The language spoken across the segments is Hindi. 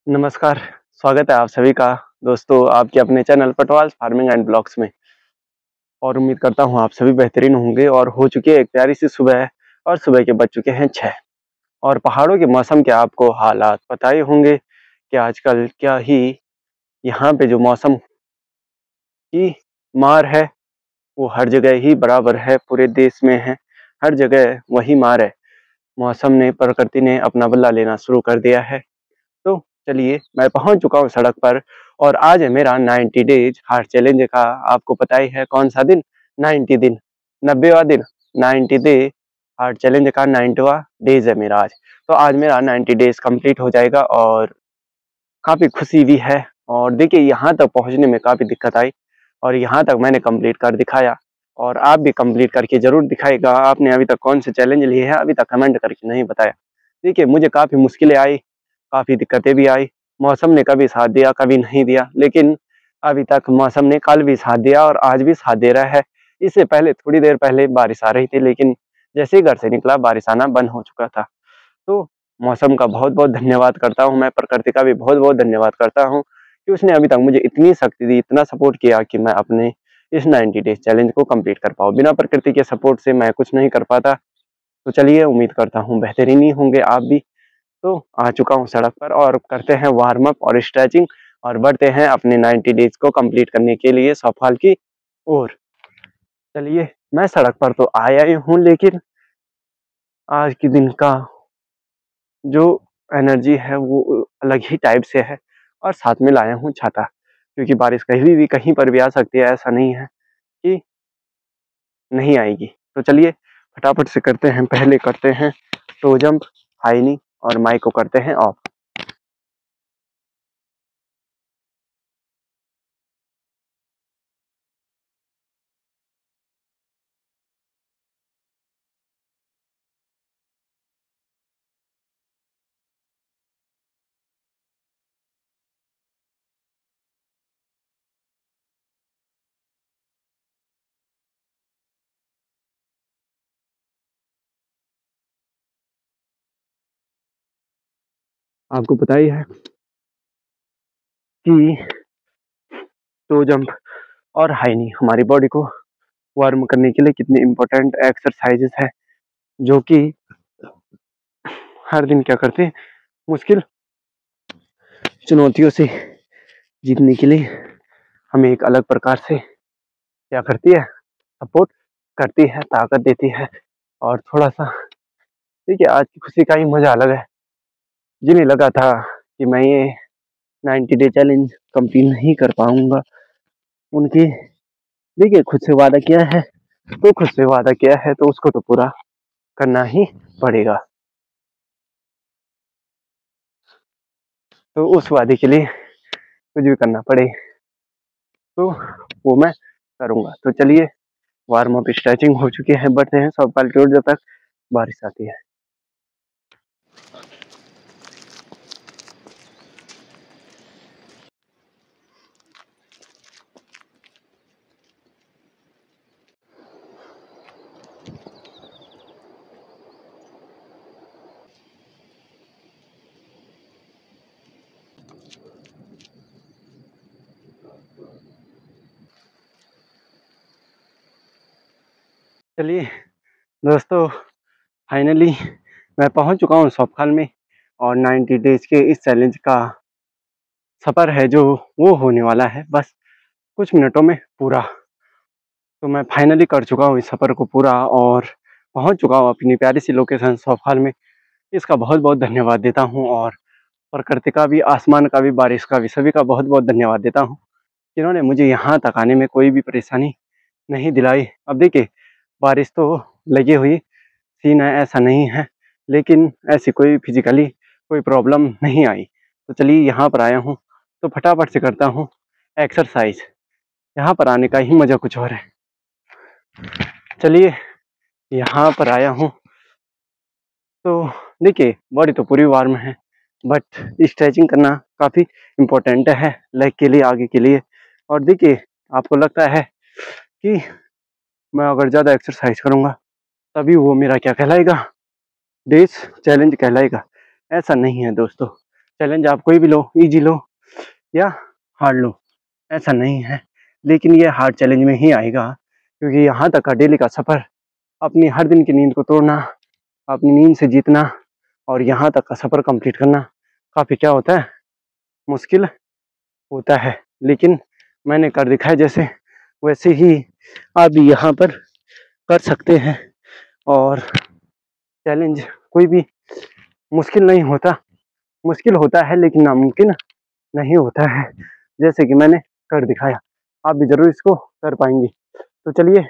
नमस्कार, स्वागत है आप सभी का दोस्तों आपके अपने channel Patwal farming and blogs में। और उम्मीद करता हूँ आप सभी बेहतरीन होंगे। और हो चुकी है एक प्यारी सी सुबह और सुबह के बज चुके हैं 6। और पहाड़ों के मौसम के आपको हालात पता ही होंगे कि आजकल क्या ही यहाँ पे जो मौसम की मार है वो हर जगह ही बराबर है, पूरे देश में है, हर जगह वही मार है। मौसम ने, प्रकृति ने अपना बदला लेना शुरू कर दिया है। तो चलिए मैं पहुंच चुका हूं सड़क पर और आज है मेरा 90 डेज हार्ट चैलेंज का। आपको पता ही है कौन सा दिन, 90 दिन, 90वां दिन, 90 डे हार्ट चैलेंज का 90वां डेज है मेरा आज। तो आज मेरा 90 डेज कंप्लीट हो जाएगा और काफ़ी खुशी भी है। और देखिए यहाँ तक पहुँचने में काफ़ी दिक्कत आई और यहाँ तक मैंने कंप्लीट कर दिखाया। और आप भी कंप्लीट करके ज़रूर दिखाएगा। आपने अभी तक कौन से चैलेंज लिए हैं अभी तक कमेंट करके नहीं बताया। देखिए मुझे काफ़ी मुश्किलें आई, काफ़ी दिक्कतें भी आई। मौसम ने कभी साथ दिया, कभी नहीं दिया, लेकिन अभी तक मौसम ने कल भी साथ दिया और आज भी साथ दे रहा है। इससे पहले थोड़ी देर पहले बारिश आ रही थी, लेकिन जैसे ही घर से निकला बारिश आना बंद हो चुका था। तो मौसम का बहुत-बहुत धन्यवाद करता हूँ मैं, प्रकृति का भी बहुत-बहुत धन्यवाद करता हूँ कि उसने अभी तक मुझे इतनी शक्ति दी, इतना सपोर्ट किया कि मैं अपने इस 90 डेज़ चैलेंज को कंप्लीट कर पाऊँ। बिना प्रकृति के सपोर्ट से मैं कुछ नहीं कर पाता। तो चलिए उम्मीद करता हूँ बेहतरीन ही होंगे आप भी। तो आ चुका हूँ सड़क पर और करते हैं वार्म अप और स्ट्रेचिंग और बढ़ते हैं अपने 90 डेज़ को कंप्लीट करने के लिए सफल की ओर। चलिए मैं सड़क पर तो आया ही हूँ, लेकिन आज के दिन का जो एनर्जी है वो अलग ही टाइप से है। और साथ में लाया हूँ छाता, क्योंकि बारिश कहीं भी कहीं पर भी आ सकती है, ऐसा नहीं है कि नहीं आएगी। तो चलिए फटाफट से करते हैं, पहले करते हैं टो जंप, हाई नी और माइक को करते हैं ऑफ। आपको पता ही है कि टो जंप और हाई नी हमारी बॉडी को वार्म करने के लिए कितने इम्पोर्टेंट एक्सरसाइजेस है, जो कि हर दिन क्या करते हैं, मुश्किल चुनौतियों से जीतने के लिए हमें एक अलग प्रकार से क्या करती है, सपोर्ट करती है, ताकत देती है। और थोड़ा सा देखिए आज की खुशी का ही मजा अलग है। जिन्हें लगा था कि मैं ये 90 डे चैलेंज कंप्लीट नहीं कर पाऊंगा, उनकी देखिए खुद से वादा किया है, तो खुद से वादा किया है तो उसको तो पूरा करना ही पड़ेगा। तो उस वादे के लिए कुछ भी करना पड़े तो वो मैं करूंगा। तो चलिए वार्म अप स्ट्रेचिंग हो चुके हैं, बढ़ते हैं सब पाल की ओर जब तक बारिश आती है। चलिए दोस्तों, फाइनली मैं पहुंच चुका हूं सौंफखाल में और 90 डेज के इस चैलेंज का सफर है जो वो होने वाला है बस कुछ मिनटों में पूरा। तो मैं फाइनली कर चुका हूँ इस सफर को पूरा और पहुंच चुका हूँ अपनी प्यारी सी लोकेशन सौंफखाल में। इसका बहुत बहुत धन्यवाद देता हूँ और प्रकृति का भी, आसमान का भी, बारिश का भी, सभी का बहुत बहुत धन्यवाद देता हूँ जिन्होंने मुझे यहाँ तक आने में कोई भी परेशानी नहीं दिलाई। अब देखिए बारिश तो लगी हुई सीन है, ऐसा नहीं है, लेकिन ऐसी कोई फिजिकली कोई प्रॉब्लम नहीं आई। तो चलिए यहाँ पर आया हूँ तो फटाफट से करता हूँ एक्सरसाइज। यहाँ पर आने का ही मज़ा कुछ और है। चलिए यहाँ पर आया हूँ तो देखिए बॉडी तो पूरी वार्म है, बट स्ट्रेचिंग करना काफ़ी इम्पोर्टेंट है लेग के लिए, आगे के लिए। और देखिए आपको लगता है कि मैं अगर ज़्यादा एक्सरसाइज करूँगा तभी वो मेरा क्या कहलाएगा, डेज चैलेंज कहलाएगा। ऐसा नहीं है दोस्तों, चैलेंज आप कोई भी लो, इजी लो या हार्ड लो, ऐसा नहीं है, लेकिन ये हार्ड चैलेंज में ही आएगा, क्योंकि यहाँ तक का डेली का सफ़र, अपनी हर दिन की नींद को तोड़ना, अपनी नींद से जीतना और यहाँ तक का सफ़र कंप्लीट करना काफ़ी क्या होता है, मुश्किल होता है। लेकिन मैंने कर दिखाया जैसे, वैसे ही आप भी यहाँ पर कर सकते हैं। और चैलेंज कोई भी मुश्किल नहीं होता, मुश्किल होता है लेकिन नामुमकिन नहीं होता है, जैसे कि मैंने कर दिखाया। आप भी ज़रूर इसको कर पाएंगे। तो चलिए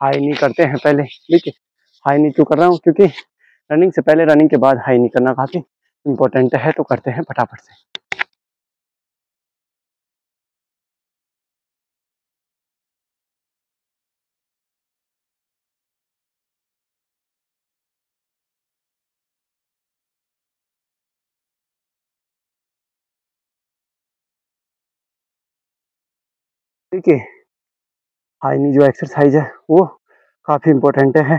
हाई नी करते हैं पहले। देखिए हाई नी क्यों कर रहा हूँ, क्योंकि रनिंग से पहले, रनिंग के बाद हाई नी करना काफ़ी इम्पोर्टेंट है। तो करते हैं फटाफट से। देखिए हाई नी जो एक्सरसाइज है वो काफ़ी इम्पोर्टेंट है।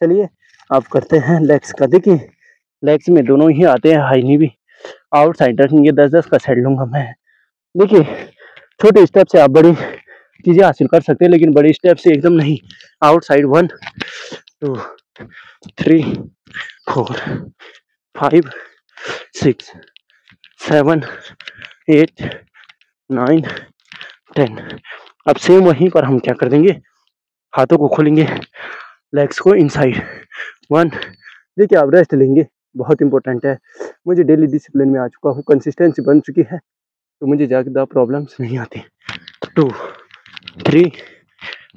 चलिए आप करते हैं लेग्स का। देखिए लेग्स में दोनों ही आते हैं, हाई नी भी। आउटसाइड रखेंगे, 10-10 का सेट लूँगा मैं। देखिए छोटे स्टेप से आप बड़ी चीज़ें हासिल कर सकते हैं, लेकिन बड़ी स्टेप से एकदम नहीं। आउटसाइड 1 2 3 4 5 6 7 8 9 10। अब सेम वहीं पर हम क्या कर देंगे, हाथों को खोलेंगे, लेग्स को इनसाइड 1। देखिए आप रेस्ट लेंगे, बहुत इंपॉर्टेंट है। मुझे डेली डिसिप्लिन में आ चुका हूँ, कंसिस्टेंसी बन चुकी है, तो मुझे ज़्यादा प्रॉब्लम्स नहीं आती। 2 3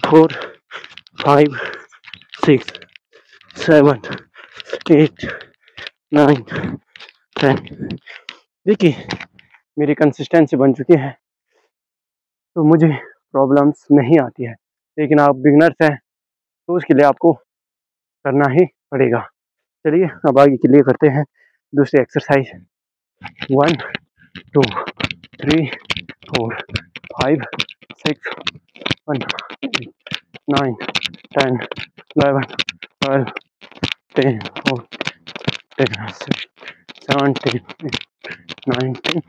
4 5 6 7 8 9 10। देखिए मेरी कंसिस्टेंसी बन चुकी है, तो मुझे प्रॉब्लम्स नहीं आती है। लेकिन आप बिगनर्स हैं, तो उसके लिए आपको करना ही पड़ेगा। चलिए अब आगे के लिए करते हैं दूसरी एक्सरसाइज। 1 2 3 4 5 6 1 9 10 11 12 13 14 17 19।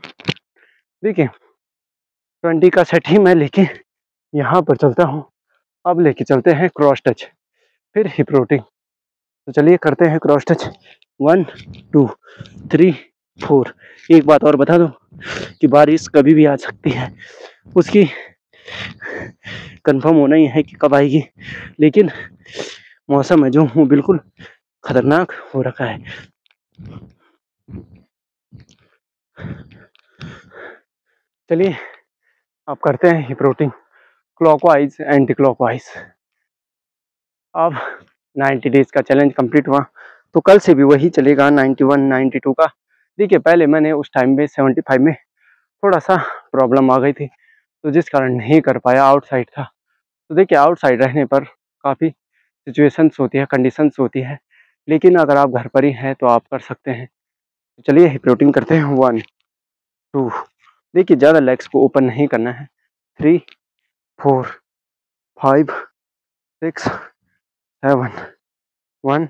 देखिए 20 का सेट ही मैं लेके यहाँ पर चलता हूँ। अब लेके चलते हैं क्रॉस टच, फिर हिप रोटिंग। तो चलिए करते हैं क्रॉस टच। 1 2 3 4। एक बात और बता दो कि बारिश कभी भी आ सकती है, उसकी कंफर्म होना ही है कि कब आएगी, लेकिन मौसम है जो वो बिल्कुल खतरनाक हो रखा है। चलिए अब करते हैं हिप रोटिंग, क्लॉकवाइज एंटी क्लॉकवाइज। अब 90 डेज का चैलेंज कंप्लीट हुआ, तो कल से भी वही चलेगा 91 92 का। देखिए पहले मैंने उस टाइम में 75 में थोड़ा सा प्रॉब्लम आ गई थी, तो जिस कारण नहीं कर पाया, आउटसाइड था। तो देखिए आउटसाइड रहने पर काफ़ी सिचुएशंस होती है, कंडीशंस होती है, लेकिन अगर आप घर पर ही हैं तो आप कर सकते हैं। तो चलिए हिप रोटिंग करते हैं। 1 2। देखिए ज़्यादा लेग्स को ओपन नहीं करना है। 3 4 5 6 7 1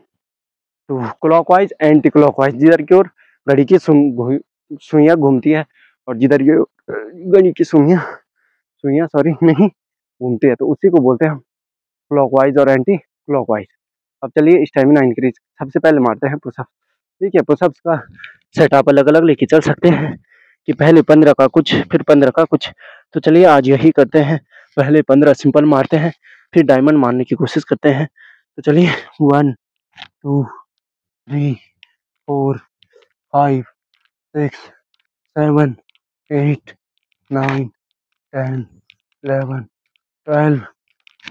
2। क्लॉकवाइज एंटी क्लॉकवाइज, जिधर की ओर घड़ी की सुइयाँ घूमती है और जिधर की घड़ी की सुइयाँ सॉरी नहीं घूमती है, तो उसी को बोलते हैं हम क्लॉकवाइज और एंटी क्लॉकवाइज। अब चलिए स्टेमिना इंक्रीज। सबसे पहले मारते हैं पुशअप। देखिए पुशअप्स का सेट आप अलग अलग लेके चल सकते हैं, कि पहले 15 का कुछ, फिर 15 का कुछ। तो चलिए आज यही करते हैं, पहले 15 सिंपल मारते हैं, फिर डायमंड मारने की कोशिश करते हैं। तो चलिए 1 2 3 4 5 6 7 8 9 10 11 12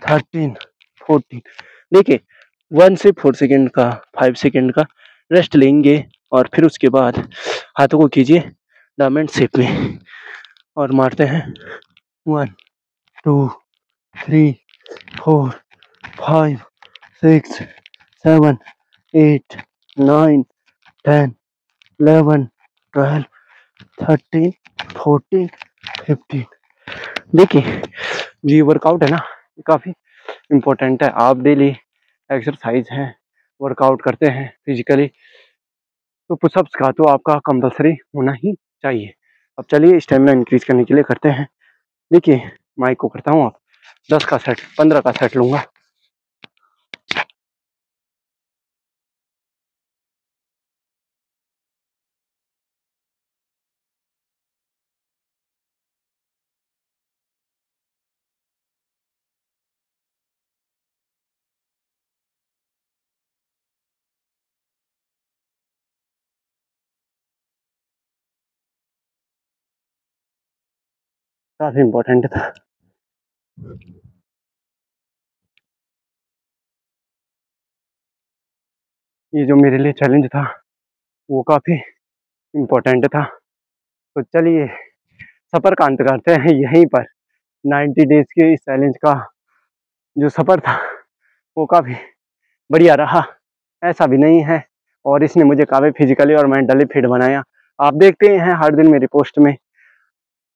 13 14। देखिए 1 से 4 सेकेंड का, 5 सेकेंड का रेस्ट लेंगे, और फिर उसके बाद हाथों को कीजिए डायमंड शेप में और मारते हैं। 1 2 3 4 5 6 7 8 9 10 11 12 13 14 15। देखिए ये वर्कआउट है ना, काफ़ी इम्पोर्टेंट है। आप डेली एक्सरसाइज हैं, वर्कआउट करते हैं फिजिकली, तो पुशअप्स का तो आपका कंपल्सरी होना ही चाहिए। अब चलिए स्टेमिना इंक्रीज करने के लिए करते हैं। देखिए माइक को करता हूँ, आप 10 का सेट 15 का सेट लूँगा। काफ़ी इम्पोर्टेंट था। ये जो मेरे लिए चैलेंज था वो काफ़ी इम्पोर्टेंट था। तो चलिए सफ़र का अंत करते हैं यहीं पर। 90 डेज़ के इस चैलेंज का जो सफ़र था वो काफ़ी बढ़िया रहा, ऐसा भी नहीं है। और इसने मुझे काफ़ी फिजिकली और मेंटली फिट बनाया। आप देखते हैं हर दिन मेरी पोस्ट में।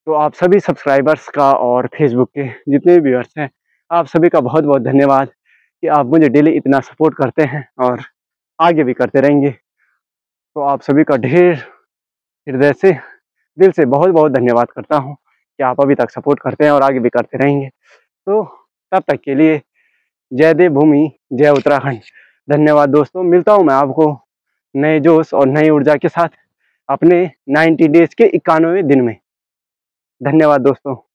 तो आप सभी सब्सक्राइबर्स का और फेसबुक के जितने भी व्यूअर्स हैं, आप सभी का बहुत बहुत धन्यवाद कि आप मुझे डेली इतना सपोर्ट करते हैं और आगे भी करते रहेंगे। तो आप सभी का ढेर हृदय से दिल से बहुत बहुत धन्यवाद करता हूँ कि आप अभी तक सपोर्ट करते हैं और आगे भी करते रहेंगे। तो तब तक के लिए जय देवभूमि, जय उत्तराखंड। धन्यवाद दोस्तों। मिलता हूँ मैं आपको नए जोश और नई ऊर्जा के साथ अपने 90 डेज के 91वें दिन में। धन्यवाद दोस्तों।